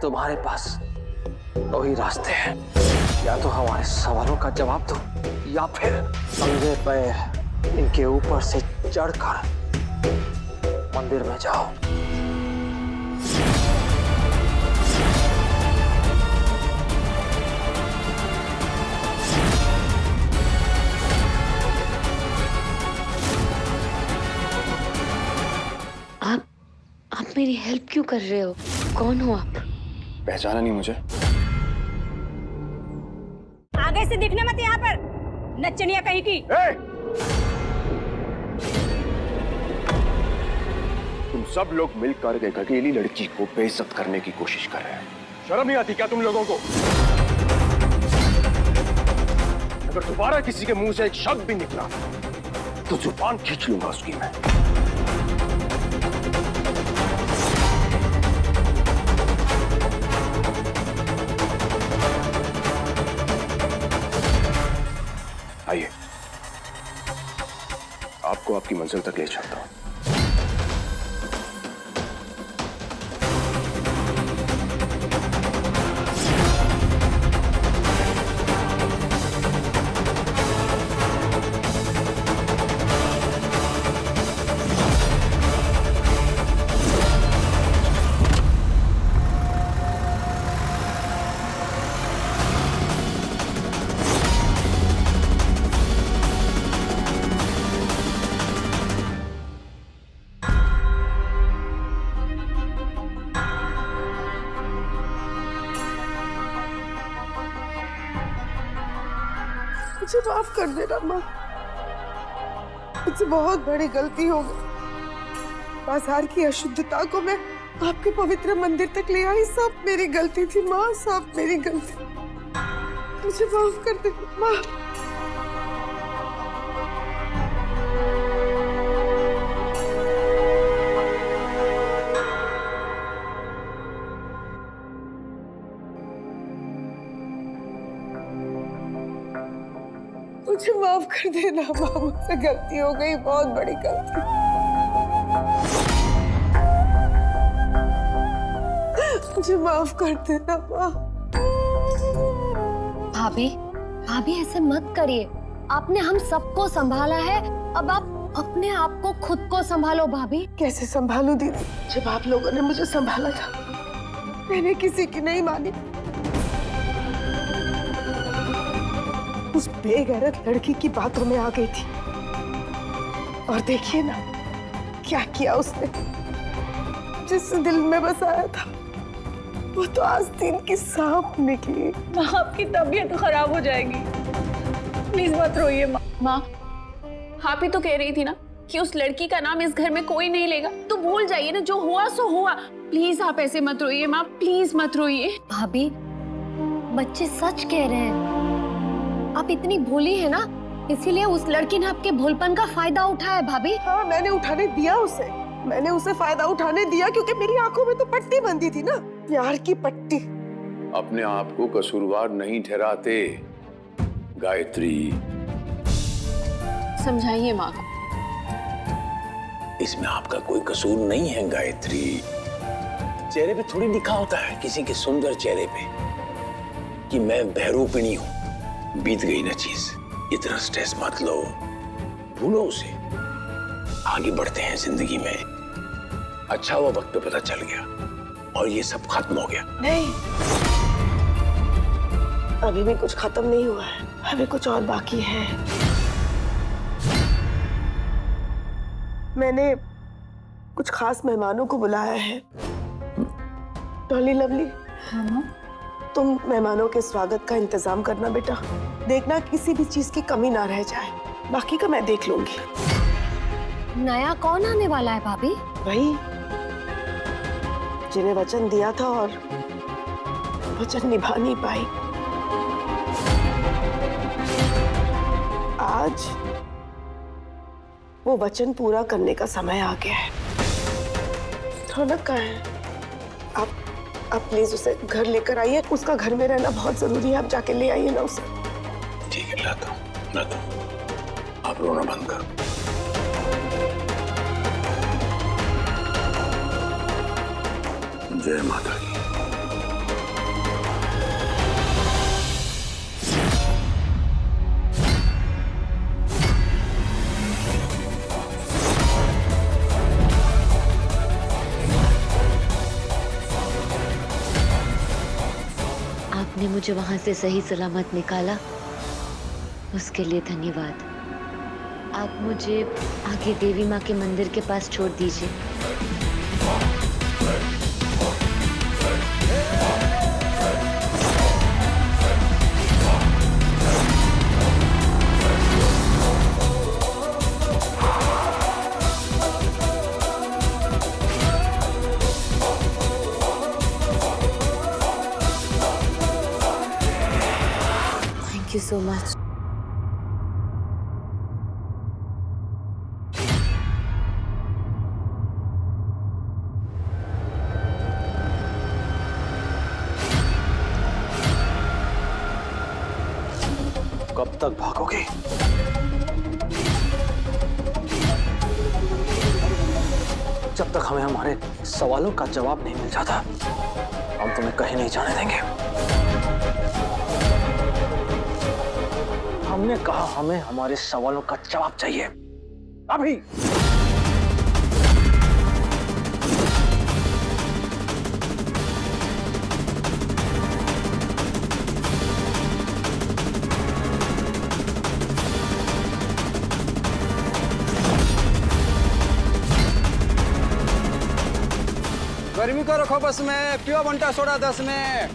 तुम्हारे पास दो ही रास्ते हैं, या तो हमारे सवालों का जवाब दो या फिर नंगे पैर इनके ऊपर से चढ़कर मंदिर में जाओ। आप मेरी हेल्प क्यों कर रहे हो? कौन हो आप? पहचाना नहीं मुझे? आगे से दिखने मत यहाँ पर, नचनिया कहीं की। तुम सब लोग मिलकर एक अकेली लड़की को बेइज्जत करने की कोशिश कर रहे हैं। शर्म नहीं आती क्या तुम लोगों को? अगर दोबारा किसी के मुंह से एक शब्द भी निकला तो जुबान खींच लूंगा उसकी मैं। आइए, आपको आपकी मंजिल तक ले चलता हूं। मुझे माफ कर देना माँ, मुझसे बहुत बड़ी गलती हो गई। बाजार की अशुद्धता को मैं आपके पवित्र मंदिर तक ले आई, सब मेरी गलती थी माँ, सब मेरी गलती। मुझे माफ कर देना माँ। मुझे माफ कर देना माँ, मुझसे गलती हो गई, बहुत बड़ी गलती। मुझे माफ कर देना माँ। भाभी, भाभी ऐसे मत करिए। आपने हम सबको संभाला है, अब आप अपने आप को खुद को संभालो भाभी। कैसे संभालूं दीदी? जब आप लोगों ने मुझे संभाला था मैंने किसी की नहीं मानी। उस बेगैरत लड़की की बातों में आ गई थी और देखिए ना क्या किया उसने। जिस दिल में बसाया था वो तो आस्तीन की सांप निकली। माँ, आपकी तबीयत खराब हो जाएगी, प्लीज मत रोइए माँ। माँ, आप ही तो कह रही थी ना कि उस लड़की का नाम इस घर में कोई नहीं लेगा, तो भूल जाइए ना, जो हुआ सो हुआ। प्लीज आप ऐसे मत रोइए माँ, प्लीज मत रोइए। भाभी, बच्चे सच कह रहे हैं। आप इतनी भोली है ना, इसीलिए उस लड़की ने आपके भोलपन का फायदा उठाया भाभी। हाँ, मैंने उठाने दिया उसे, मैंने उसे फायदा उठाने दिया क्योंकि मेरी आंखों में तो पट्टी बंधी थी ना, प्यार की पट्टी। अपने आप को कसूरवार नहीं ठहराते गायत्री। समझाइए माँ को। इसमें आपका कोई कसूर नहीं है गायत्री। चेहरे पे थोड़ी लिखा होता है किसी के सुंदर चेहरे पे कि मैं बहरूपिणी हूं। बीत गई ना चीज, इतना स्ट्रेस मत लो, भूलो उसे। आगे बढ़ते हैं जिंदगी में। अच्छा वो वक्त पे पता चल गया और ये सब खत्म हो गया। नहीं, अभी भी कुछ खत्म नहीं हुआ है, अभी कुछ और बाकी है। मैंने कुछ खास मेहमानों को बुलाया है। डॉली लवली, तुम मेहमानों के स्वागत का इंतजाम करना बेटा। देखना किसी भी चीज की कमी ना रह जाए, बाकी का मैं देख लूंगी। नया कौन आने वाला है भाभी? वही जिन्हें वचन दिया था और वचन निभा नहीं पाई। आज वो वचन पूरा करने का समय आ गया है। रौनक कहाँ है? आप प्लीज उसे घर लेकर आइए, उसका घर में रहना बहुत जरूरी है। आप जाके ले आइए ना उसे। ठीक है, लाता हूं। आप रोना बंद करो। जय माता की। आपने मुझे वहां से सही सलामत निकाला, उसके लिए धन्यवाद। आप मुझे आगे देवी माँ के मंदिर के पास छोड़ दीजिए। Thank you so much. कब तक भागोगे? जब तक हमें हमारे सवालों का जवाब नहीं मिल जाता, हम तुम्हें कहीं नहीं जाने देंगे। हमने कहा हमें हमारे सवालों का जवाब चाहिए अभी। गर्मी को रखो बस में, पियो बंटा सोडा 10 में।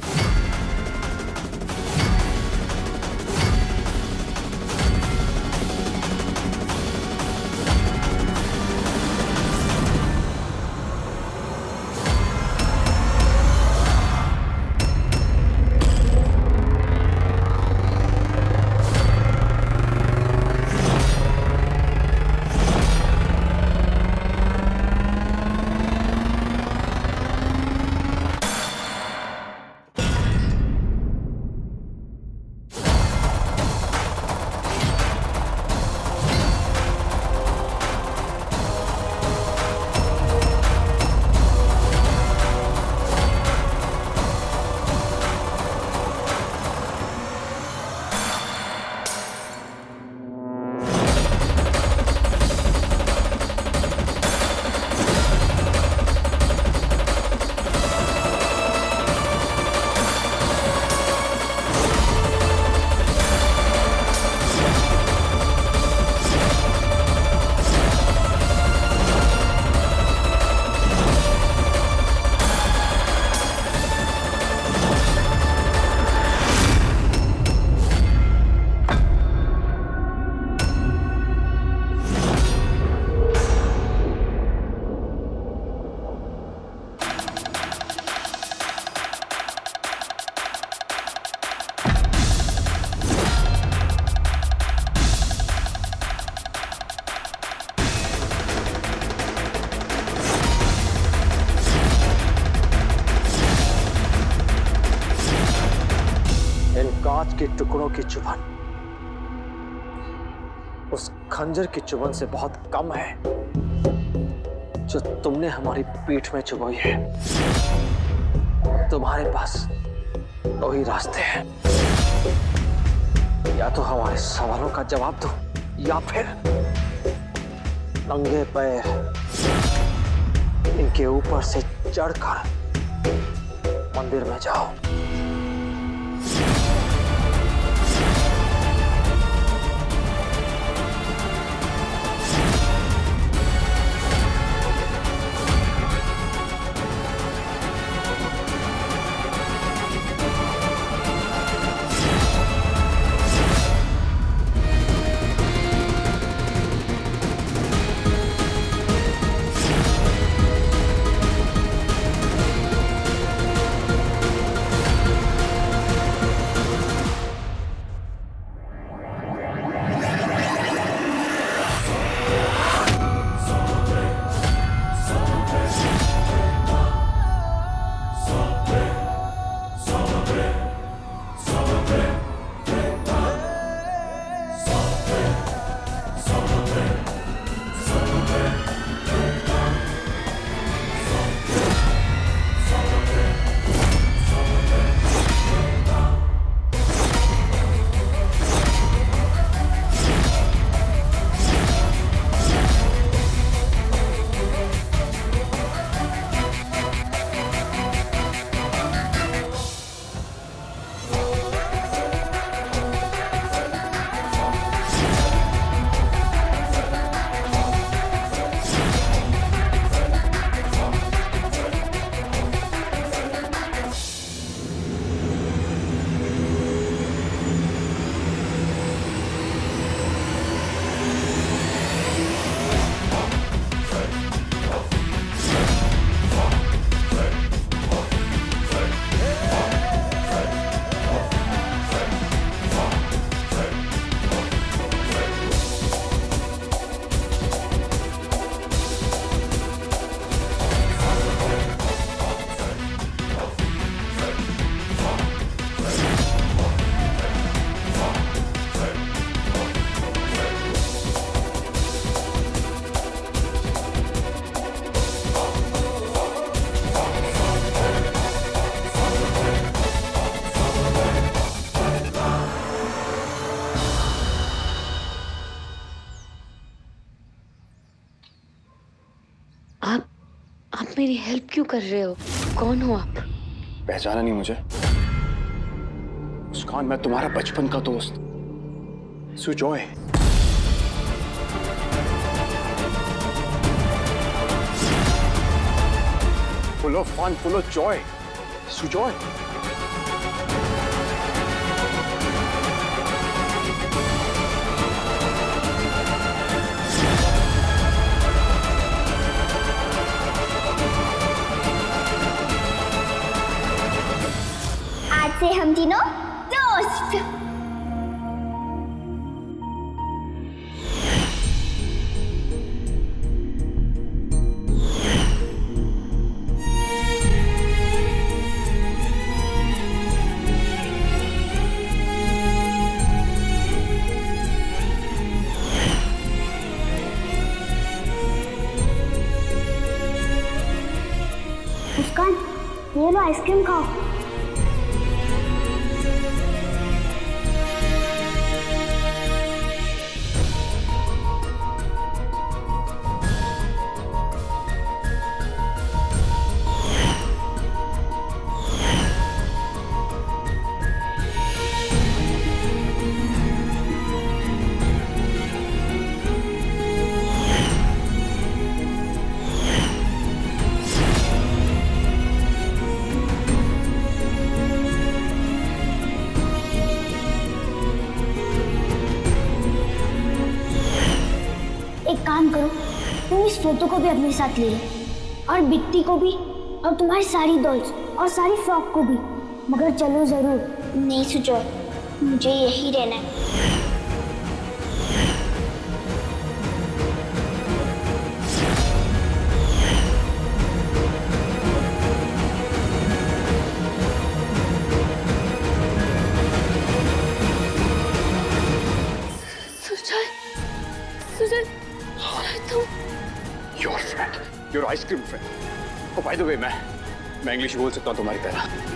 कांच के टुकड़ों की चुभन उस खंजर की चुभन से बहुत कम है जो तुमने हमारी पीठ में चुभोई है। तुम्हारे पास दो ही रास्ते हैं, या तो हमारे सवालों का जवाब दो या फिर नंगे पैर इनके ऊपर से चढ़कर मंदिर में जाओ। मेरी हेल्प क्यों कर रहे हो? कौन हो आप? पहचाना नहीं मुझे? मुस्कान, मैं तुम्हारा बचपन का दोस्त Sujoy. Full of fun, full of joy, Sujoy. आज से हम तीनों दोस्त। मुस्कान, ये लो आइसक्रीम खाओ। एक काम करो, तुम इस फोटो को भी अपने साथ ले लो, और बिट्टी को भी, और तुम्हारी सारी डॉल्स और सारी फ्रॉक को भी। मगर चलो जरूर। नहीं सुजॉय, मुझे यही रहना है। Your friend, your ice cream friend. Oh, by the way, मैं इंग्लिश बोल सकता हूँ तुम्हारी तरह।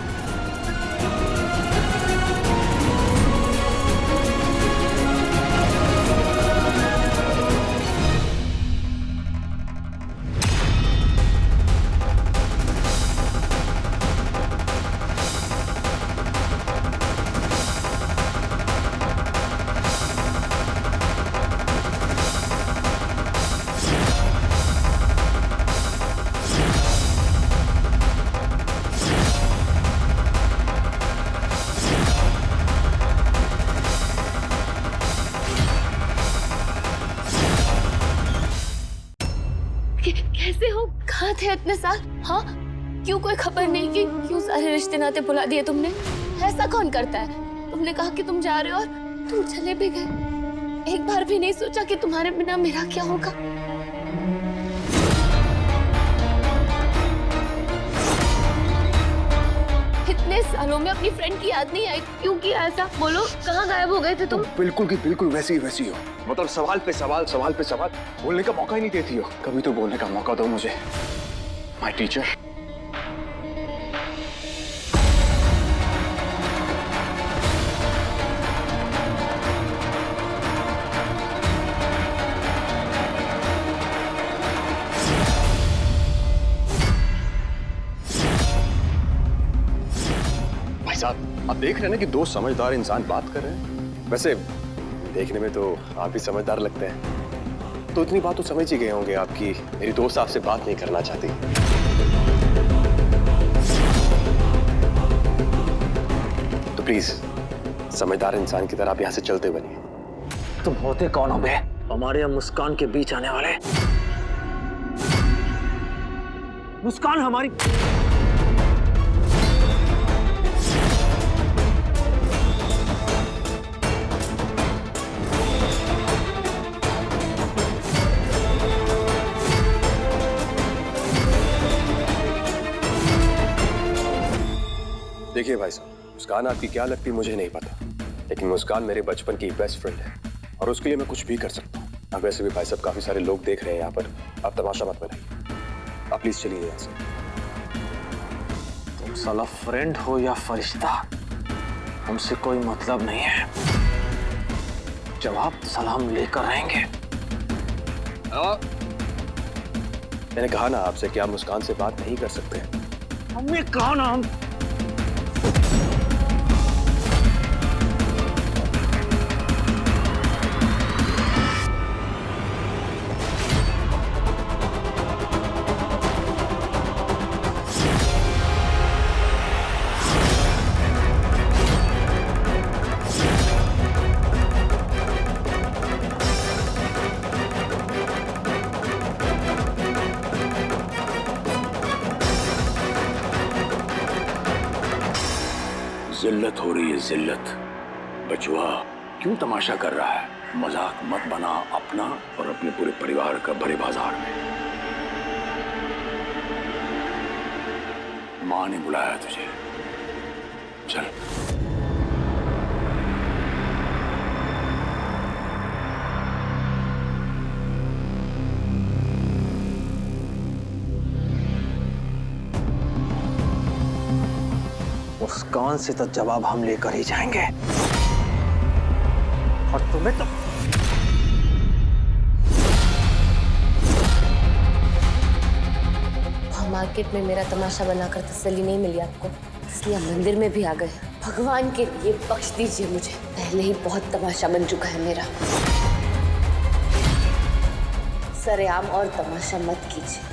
कैसे हो? कहाँ थे इतने साल? हाँ, क्यों कोई खबर नहीं कि क्यों सारे रिश्ते नाते भुला दिए तुमने? ऐसा कौन करता है? तुमने कहा कि तुम जा रहे हो और तुम चले भी गए। एक बार भी नहीं सोचा कि तुम्हारे बिना मेरा क्या होगा? इतने सालों में अपनी फ्रेंड की याद नहीं आई? क्यों किया ऐसा? बोलो, कहाँ गायब हो गए थे तुम? बिल्कुल की बिल्कुल वैसी हो। मतलब सवाल पे सवाल बोलने का मौका ही नहीं देती हो। कभी तो बोलने का मौका दो मुझे, माय टीचर। भाई साहब, आप देख रहे हैं ना कि दो समझदार इंसान बात कर रहे हैं। वैसे देखने में तो आप भी समझदार लगते हैं, तो इतनी बात तो समझ ही गए होंगे आपकी मेरी दोस्त आपसे बात नहीं करना चाहती। तो प्लीज समझदार इंसान की तरह आप यहाँ से चलते बनिए। तुम होते कौन हो बे? हमारे मुस्कान के बीच आने वाले। मुस्कान हमारी देखिए भाई साहब, मुस्कान आपकी क्या लगती मुझे नहीं पता, लेकिन मुस्कान मेरे बचपन की बेस्ट फ्रेंड है और उसके लिए मैं कुछ भी कर सकता हूँ। अब वैसे भी भाई साहब काफी सारे लोग देख रहे हैं यहाँ पर, आप तमाशा मत बनाइए। आप प्लीज चलिए यहाँ से। तुम साला फ्रेंड हो या फरिश्ता, हमसे कोई मतलब नहीं है। जवाब सलाम लेकर रहेंगे। मैंने कहा ना आपसे कि आप मुस्कान से बात नहीं कर सकते। हमने कहा ना हम जिल्लत हो रही है, जिल्लत। बचवा क्यों तमाशा कर रहा है? मजाक मत बना अपना और अपने पूरे परिवार का भरे बाजार में। माँ ने बुलाया तुझे, चल। मुस्कान से तो जवाब हम लेकर ही जाएंगे और तुम्हें तो मार्केट में मेरा तमाशा बनाकर तसल्ली नहीं मिली आपको, इसलिए मंदिर में भी आ गए। भगवान के लिए बख्श दीजिए मुझे, पहले ही बहुत तमाशा बन चुका है मेरा। सरेआम और तमाशा मत कीजिए।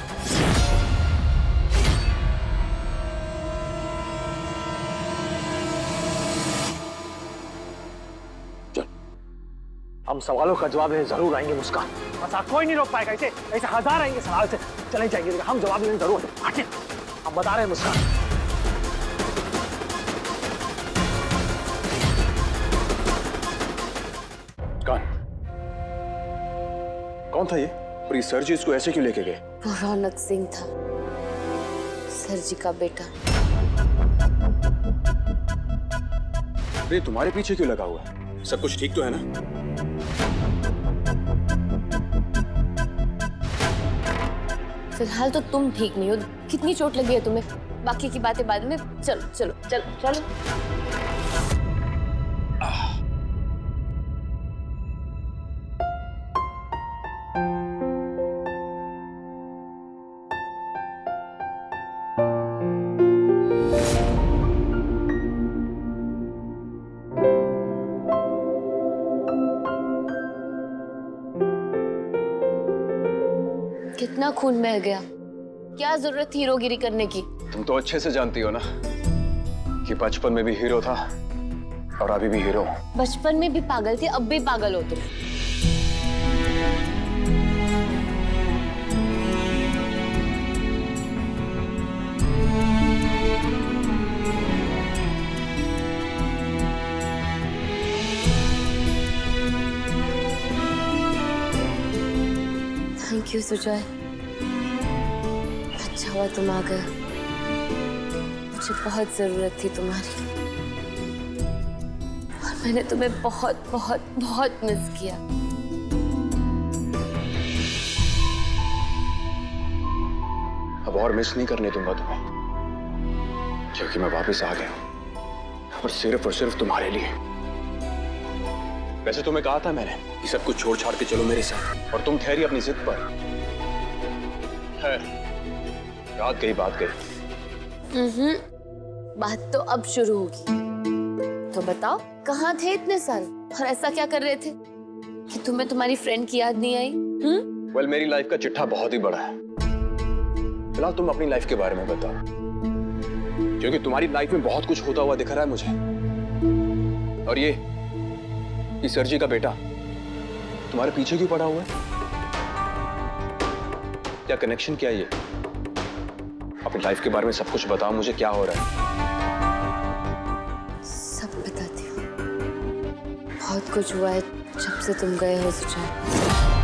हम सवालों का जवाब देने जरूर आएंगे मुस्कान। बस कोई नहीं रोक पाएगा, ऐसे ऐसे हजार आएंगे सवाल से चले जाएंगे, लेकिन हम जवाब देने जरूर आते। हम बता रहे हैं मुस्कान। कौन था ये? और ये सर जी इसको ऐसे क्यों लेके गए? वो रौनक सिंह था, सर जी का बेटा। ये तुम्हारे पीछे क्यों लगा हुआ है? सब कुछ ठीक तो है ना? फिलहाल तो तुम ठीक नहीं हो। कितनी चोट लगी है तुम्हें? बाकी की बातें बाद में। चलो चलो चलो चलो। कितना खून बह गया, क्या जरूरत थी हीरोगिरी करने की? तुम तो अच्छे से जानती हो ना कि बचपन में भी हीरो था और अभी भी हीरो। बचपन में भी पागल थे, अब भी पागल हो तुम। थैंक यू सुजय, अच्छा हुआ तुम आ गए। मुझे बहुत जरूरत थी तुम्हारी और मैंने तुम्हें बहुत बहुत बहुत मिस किया। अब और मिस नहीं करने दूंगा तुम्हें, क्योंकि मैं वापस आ गया हूं और सिर्फ तुम्हारे लिए। वैसे तुम्हें कहा था मैंने कि सब कुछ छोड़ छाड़ के चलो मेरे साथ, और तुम ठहरी अपनी जिद पर। बात गई। बात तो अब शुरू होगी। तो बताओ, कहाँ थे इतने साल और ऐसा क्या कर रहे थे कि तुम्हें तुम्हारी फ्रेंड की याद नहीं आई? वेल, मेरी लाइफ का चिट्ठा बहुत ही बड़ा है। फिलहाल तुम अपनी लाइफ के बारे में बताओ, क्योंकि तुम्हारी लाइफ में बहुत कुछ होता हुआ दिख रहा है मुझे। और ये सर जी का बेटा तुम्हारे पीछे क्यों पड़ा हुआ है? क्या कनेक्शन क्या है ये? अपनी लाइफ के बारे में सब कुछ बताओ मुझे, क्या हो रहा है? सब बताती हूँ। बहुत कुछ हुआ है जब से तुम गए हो सुजय।